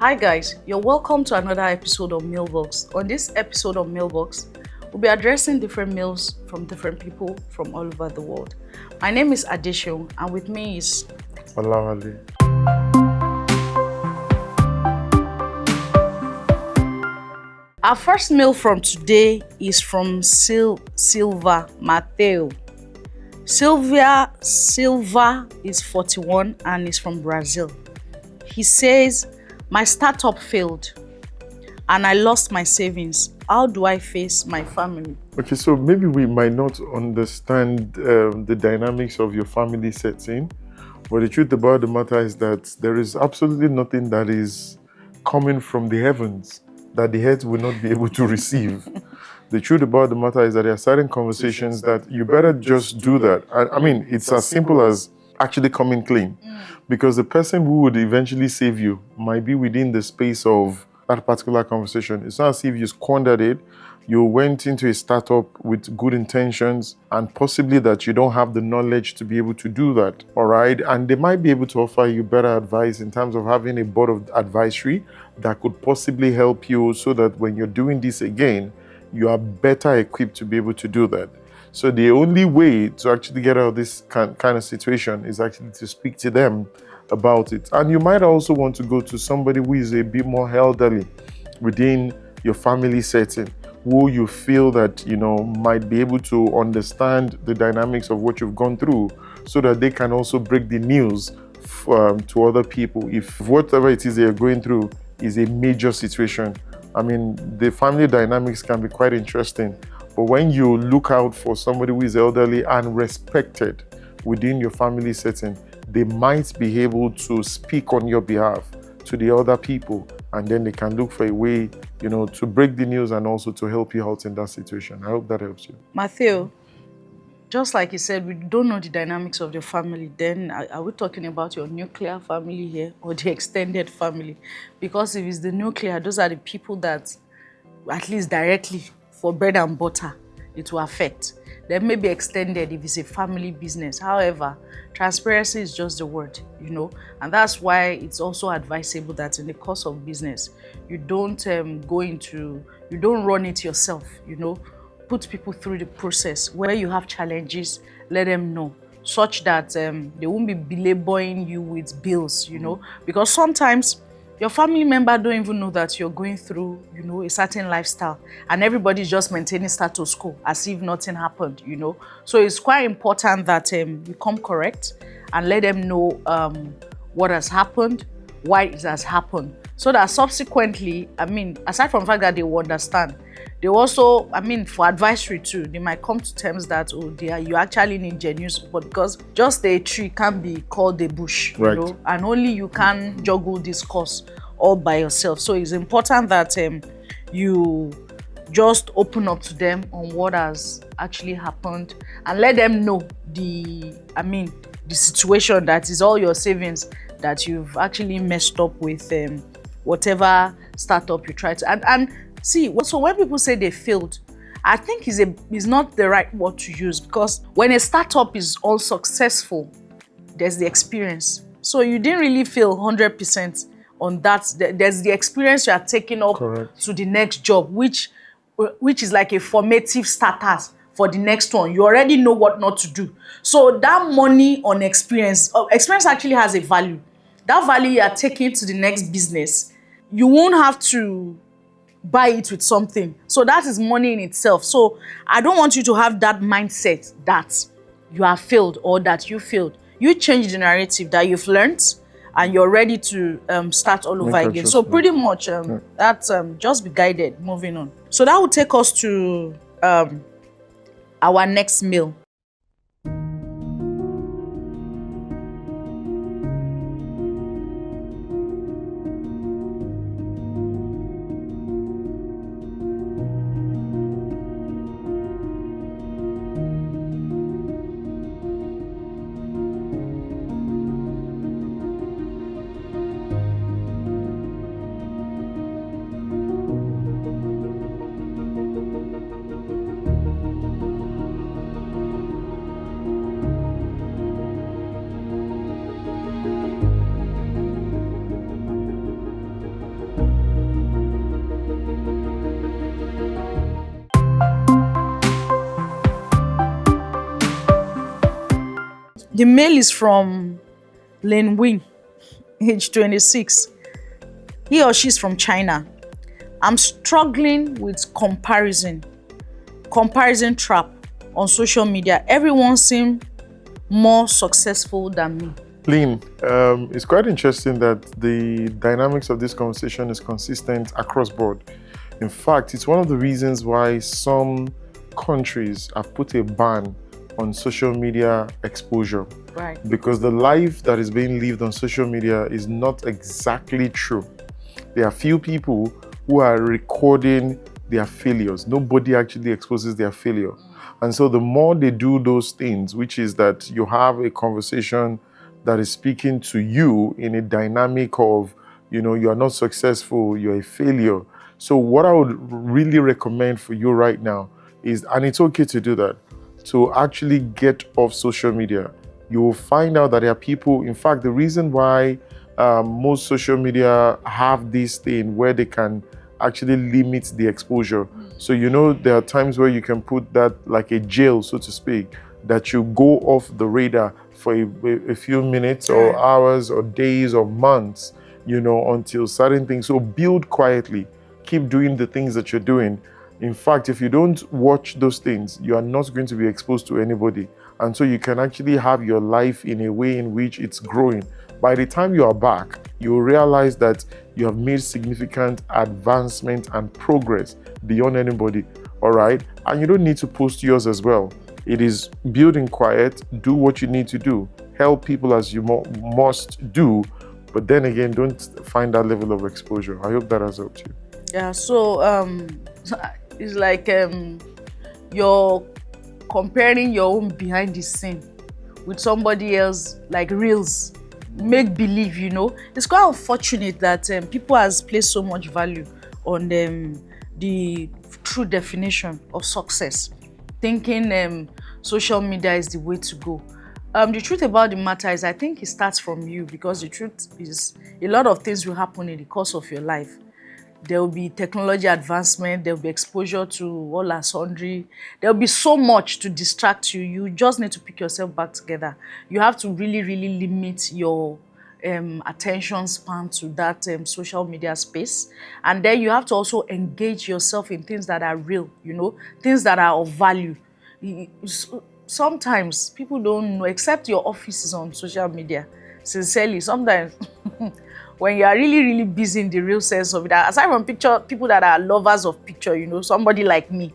Hi guys, you're welcome to another episode of Mailbox. On this episode of Mailbox, we'll be addressing different mails from different people from all over the world. My name is Adesho, and with me is Olawale. our first mail from today is from Silva Mateo. Silva is 41 and is from Brazil. He says, my startup failed and I lost my savings. How do I face my family? Okay, so maybe we might not understand the dynamics of your family setting, but the truth about the matter is that there is absolutely nothing that is coming from the heavens that the heads will not be able to receive. The truth about the matter is that there are certain conversations that you better just do that. I mean, it's as simple as actually coming clean. Because the person who would eventually save you might be within the space of that particular conversation. It's not as if you squandered it. You went into a startup with good intentions and possibly that you don't have the knowledge to be able to do that, all right? And they might be able to offer you better advice in terms of having a board of advisory that could possibly help you so that when you're doing this again, you are better equipped to be able to do that. So the only way to actually get out of this kind of situation is actually to speak to them about it. And you might also want to go to somebody who is a bit more elderly within your family setting, who you feel that, might be able to understand the dynamics of what you've gone through so that they can also break the news to other people. If whatever it is they're going through is a major situation, I mean, the family dynamics can be quite interesting. But when you look out for somebody who is elderly and respected within your family setting, they might be able to speak on your behalf to the other people, and then they can look for a way, to break the news and also to help you out in that situation. I hope that helps you. Matthew, just like you said, we don't know the dynamics of your family. Then are we talking about your nuclear family here or the extended family? Because if it's the nuclear, those are the people that, at least directly, for bread and butter, it will affect. Then maybe extended if it's a family business. However, transparency is just the word, and that's why it's also advisable that in the course of business, you don't you don't run it yourself, put people through the process. Where you have challenges, let them know, such that they won't be belaboring you with bills, because sometimes your family member don't even know that you're going through, a certain lifestyle, and everybody's just maintaining status quo as if nothing happened, So it's quite important that you come correct and let them know what has happened, why it has happened, so that subsequently, aside from the fact that they will understand, they also, for advisory too, they might come to terms that, you actually need genuine support, because just a tree can't be called a bush, right. And only you can juggle this course all by yourself. So it's important that you just open up to them on what has actually happened and let them know the situation that is all your savings that you've actually messed up with whatever startup you try to. And see, so when people say they failed, I think is not the right word to use, because when a startup is unsuccessful, there's the experience. So you didn't really fail 100% on that. There's the experience you are taking up Correct. to the next job, which is like a formative status for the next one. You already know what not to do. So that money on experience actually has a value. That value you are taking to the next business, you won't have to buy it with something. So that is money in itself. So I don't want you to have that mindset that you have failed or that you failed. You change the narrative that you've learned and you're ready to start all over again. So pretty much that's just be guided, moving on. So that will take us to our next mail. The mail is from Lin Wing, age 26. He or she is from China. I'm struggling with comparison trap on social media. Everyone seems more successful than me. Lynn, it's quite interesting that the dynamics of this conversation is consistent across board. In fact, it's one of the reasons why some countries have put a ban on social media exposure. Right. Because the life that is being lived on social media is not exactly true. There are few people who are recording their failures. Nobody actually exposes their failure. And so the more they do those things, which is that you have a conversation that is speaking to you in a dynamic of, you are not successful, you're a failure. So what I would really recommend for you right now is, and it's okay to do that, to actually get off social media. You will find out that there are people, in fact, the reason why most social media have this thing where they can actually limit the exposure. So, there are times where you can put that like a jail, so to speak, that you go off the radar for a few minutes or hours or days or months, until certain things. So build quietly, keep doing the things that you're doing. In fact, if you don't watch those things, you are not going to be exposed to anybody. And so you can actually have your life in a way in which it's growing. By the time you are back, you will realize that you have made significant advancement and progress beyond anybody, all right? And you don't need to post yours as well. It is building quiet, do what you need to do, help people as you must do, but then again, don't find that level of exposure. I hope that has helped you. Yeah, so it's like you're comparing your own behind the scene with somebody else, like reels, make believe, It's quite unfortunate that people has placed so much value on the true definition of success, thinking social media is the way to go. The truth about the matter is, I think it starts from you, because the truth is a lot of things will happen in the course of your life. There will be technology advancement, there will be exposure to all and sundry. There will be so much to distract you. You just need to pick yourself back together. You have to really, really limit your attention span to that social media space. And then you have to also engage yourself in things that are real, things that are of value. Sometimes people don't know, except your office is on social media. Sincerely, sometimes when you are really, really busy in the real sense of it, aside from people that are lovers of picture, somebody like me,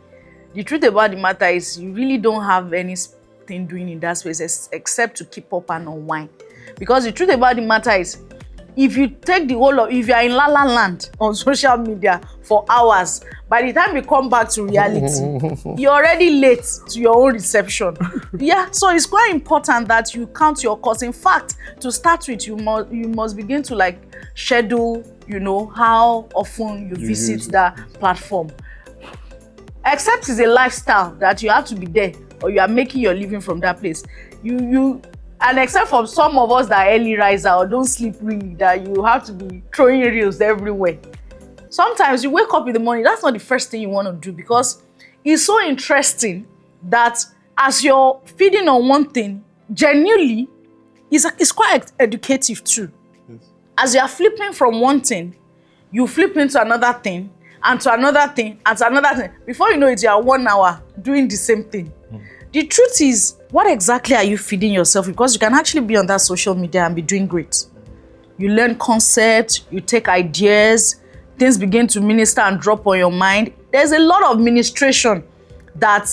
the truth about the matter is you really don't have anything doing in that space except to keep up and unwind. Because the truth about the matter is, if you take the whole of, if you are in La La Land on social media for hours, by the time you come back to reality, you're already late to your own reception. Yeah, so it's quite important that you count your costs. In fact, to start with, you must begin to schedule, how often you visit that platform. Except it's a lifestyle that you have to be there, or you are making your living from that place. And except for some of us that are early riser or don't sleep really, that you have to be throwing reels everywhere. Sometimes you wake up in the morning, that's not the first thing you want to do, because it's so interesting that as you're feeding on one thing, genuinely, it's quite educative too. Yes. As you're flipping from one thing, you flip into another thing, and to another thing, and to another thing. Before you know it, you are 1 hour doing the same thing. The truth is, what exactly are you feeding yourself? Because you can actually be on that social media and be doing great. You learn concepts, you take ideas, things begin to minister and drop on your mind. There's a lot of ministration that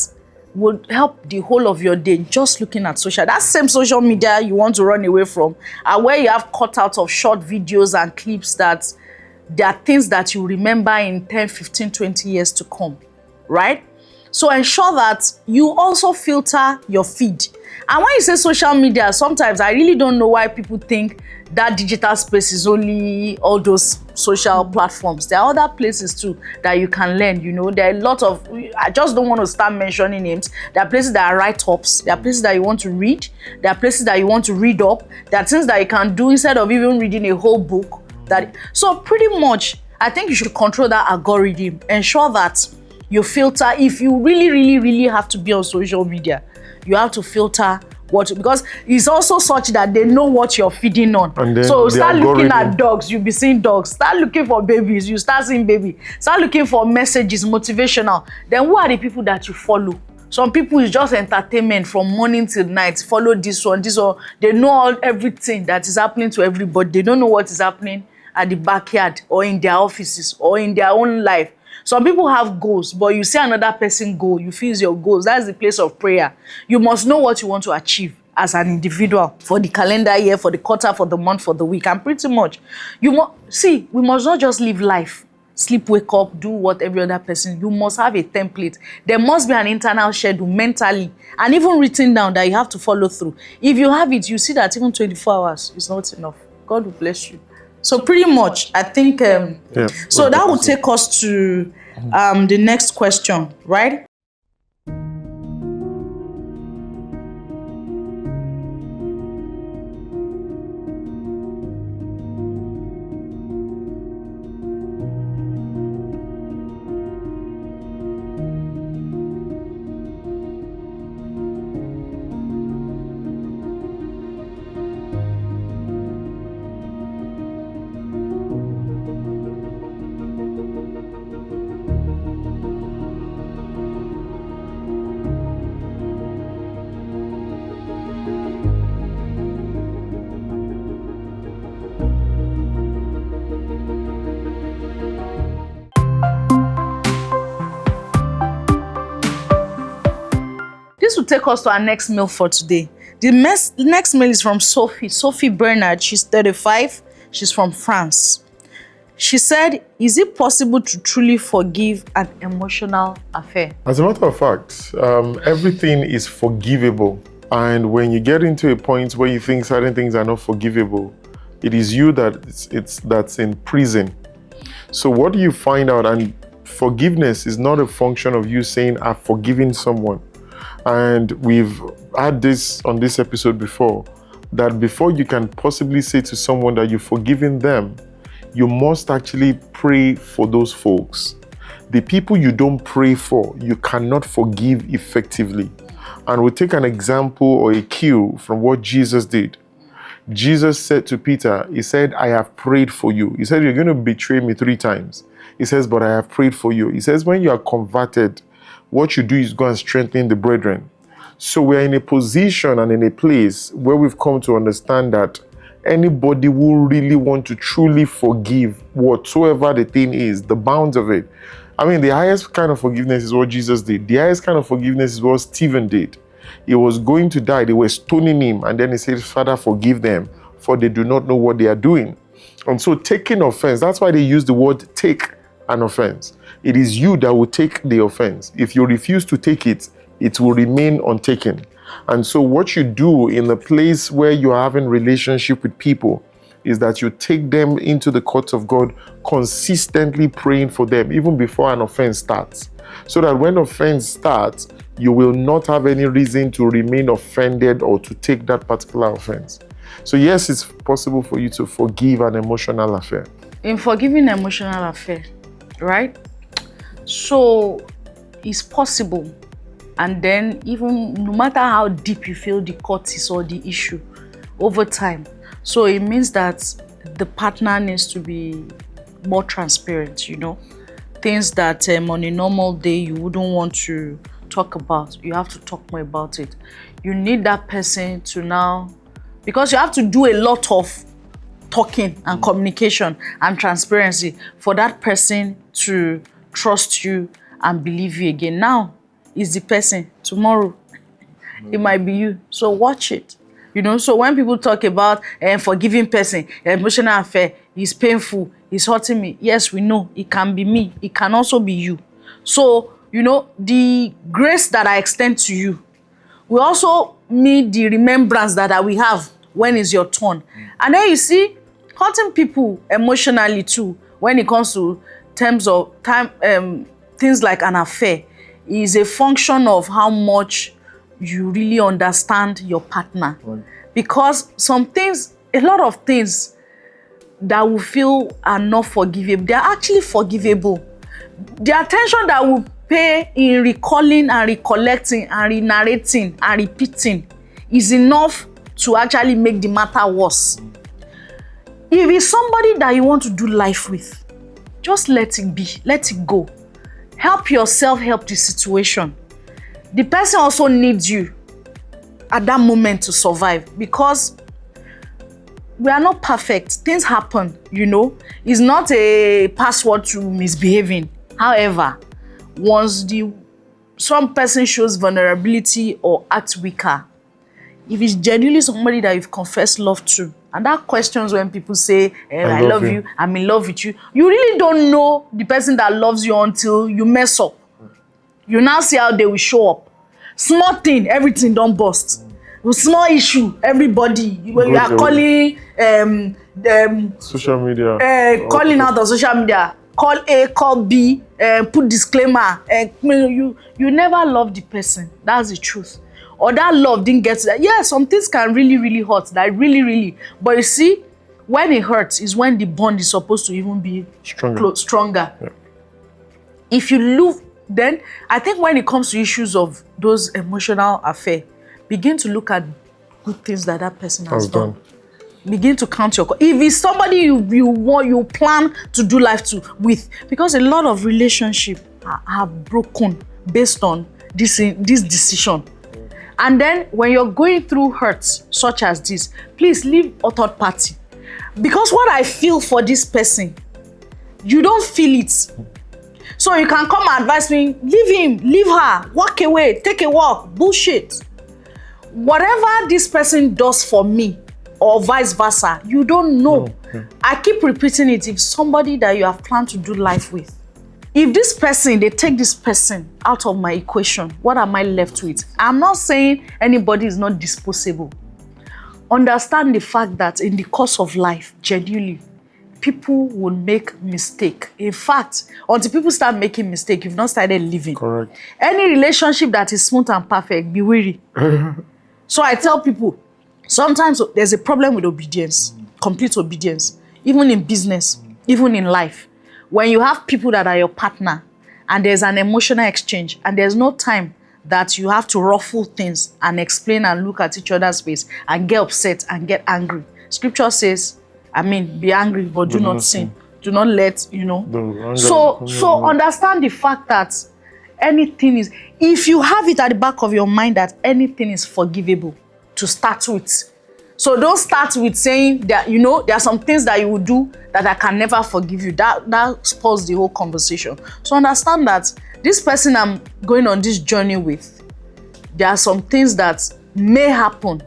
would help the whole of your day just looking at social. That same social media you want to run away from, and where you have cutouts of short videos and clips that there are things that you remember in 10, 15, 20 years to come, right? So ensure that you also filter your feed. And when you say social media, sometimes I really don't know why people think that digital space is only all those social platforms. There are other places too that you can learn, There are a lot of, I just don't want to start mentioning names. There are places that are write-ups. There are places that you want to read. There are places that you want to read up. There are things that you can do instead of even reading a whole book. So pretty much, I think you should control that algorithm. Ensure that you filter. If you really, really, really have to be on social media, you have to filter what, because it's also such that they know what you're feeding on. And then So the start looking algorithm. at dogs, you'll be seeing dogs. Start looking for babies, you start seeing baby. Start looking for messages, motivational. Then who are the people that you follow? Some people is just entertainment from morning till night. Follow this one. They know everything that is happening to everybody. They don't know what is happening at the backyard or in their offices or in their own life. Some people have goals, but you see another person goal, you feel it's your goals. That's the place of prayer. You must know what you want to achieve as an individual for the calendar year, for the quarter, for the month, for the week, and pretty much. We must not just live life, sleep, wake up, do what every other person. You must have a template. There must be an internal schedule mentally and even written down that you have to follow through. If you have it, you see that even 24 hours is not enough. God will bless you. So pretty much, I think, so that will take us to the next question, right? This will take us to our next mail for today. The next mail is from Sophie Bernard. She's 35. She's from France. She said, is it possible to truly forgive an emotional affair? As a matter of fact, everything is forgivable. And when you get into a point where you think certain things are not forgivable, it is you that's in prison. So what do you find out? And forgiveness is not a function of you saying, I've forgiven someone. And we've had this on this episode before, that before you can possibly say to someone that you've forgiven them, you must actually pray for those folks. The people you don't pray for, you cannot forgive effectively. And we'll take an example or a cue from what Jesus did. Jesus said to Peter, he said, I have prayed for you. He said, you're going to betray me 3 times. He says, but I have prayed for you. He says, when you are converted, what you do is go and strengthen the brethren. So we're in a position and in a place where we've come to understand that anybody who really want to truly forgive whatsoever the thing is, the bounds of it. I mean, the highest kind of forgiveness is what Jesus did. The highest kind of forgiveness is what Stephen did. He was going to die. They were stoning him. And then he said, Father, forgive them, for they do not know what they are doing. And so taking offense, that's why they use the word take an offense. It is you that will take the offense. If you refuse to take it, it will remain untaken. And so what you do in the place where you're having relationship with people is that you take them into the courts of God, consistently praying for them, even before an offense starts. So that when offense starts, you will not have any reason to remain offended or to take that particular offense. So yes, it's possible for you to forgive an emotional affair. In forgiving an emotional affair, right? So it's possible. And then even no matter how deep you feel the cut is or the issue over time. So it means that the partner needs to be more transparent, you know. Things that on a normal day you wouldn't want to talk about. You have to talk more about it. You need that person to now, because you have to do a lot of talking and communication and transparency for that person to trust you and believe you again. Now is the person, tomorrow it might be you. So watch it. You know, so when people talk about forgiving person, emotional affair, it's painful, it's hurting me. Yes, we know it can be me. It can also be you. So, you know, the grace that I extend to you will also meet the remembrance that I will have when it's your turn. And then you see, hurting people emotionally too, when it comes to terms of things like an affair, is a function of how much you really understand your partner. Right. Because some things, a lot of things that we feel are not forgivable, they are actually forgivable. The attention that we pay in recalling and recollecting and re-narrating and repeating is enough to actually make the matter worse. If it's somebody that you want to do life with, just let it be, let it go. Help yourself, help the situation. The person also needs you at that moment to survive, because we are not perfect. Things happen, you know. It's not a password to misbehaving. However, once some person shows vulnerability or acts weaker, if it's genuinely somebody that you've confessed love to, and that questions when people say, I love you, I'm in love with you, you really don't know the person that loves you until you mess up. You now see how they will show up. Small thing, everything don't bust. Small issue, everybody, when you are calling social media, calling out on social media, call A, call B, put disclaimer. You never love the person. That's the truth. Or that love didn't get to that. Yeah, some things can really, really hurt. Like really. But you see, when it hurts is when the bond is supposed to even be stronger. Yeah. If you lose, then I think when it comes to issues of those emotional affairs, begin to look at good things that that person has done. Begin to count your. If it's somebody you plan to do life with, because a lot of relationships have broken based on this decision. And then when you're going through hurts such as this, please leave a third party. Because what I feel for this person, you don't feel it. So you can come and advise me, leave him, leave her, walk away, take a walk, bullshit. Whatever this person does for me, or vice versa, you don't know. I keep repeating it. If somebody that you have planned to do life with, if this person, they take this person out of my equation, what am I left with? I'm not saying anybody is not disposable. Understand the fact that in the course of life, genuinely, people will make mistake. In fact, until people start making mistake, you've not started living. Correct. Any relationship that is smooth and perfect, be wary. So I tell people, sometimes there's a problem with obedience, complete obedience, even in business, even in life. When you have people that are your partner and there's an emotional exchange and there's no time that you have to ruffle things and explain and look at each other's face and get upset and get angry. Scripture says, be angry, but do not sin. Do not let, So understand the fact that anything is, if you have it at the back of your mind that anything is forgivable to start with. So don't start with saying that, there are some things that you will do that I can never forgive you. That spoils the whole conversation. So understand that this person I'm going on this journey with, there are some things that may happen.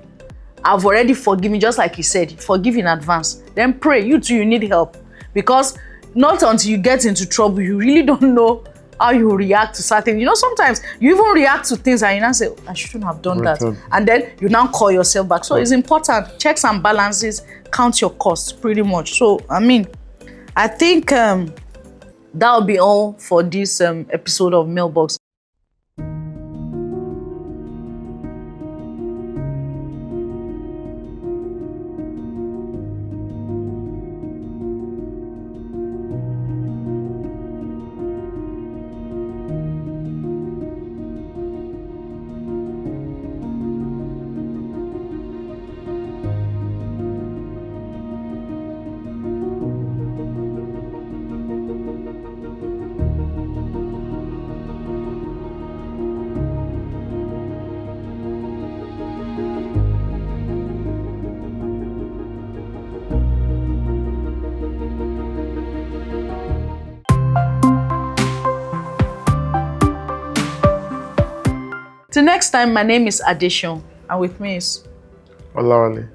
I've already forgiven, just like you said, forgive in advance. Then pray. You too, you need help. Because not until you get into trouble, you really don't know how you react to certain. Sometimes you even react to things and you now say, I shouldn't have done that. And then you now call yourself back. So it's important. Checks and balances, count your costs pretty much. So, I think that'll be all for this episode of Mailbox. Till next time, my name is Adeshan, and with me is Olawale.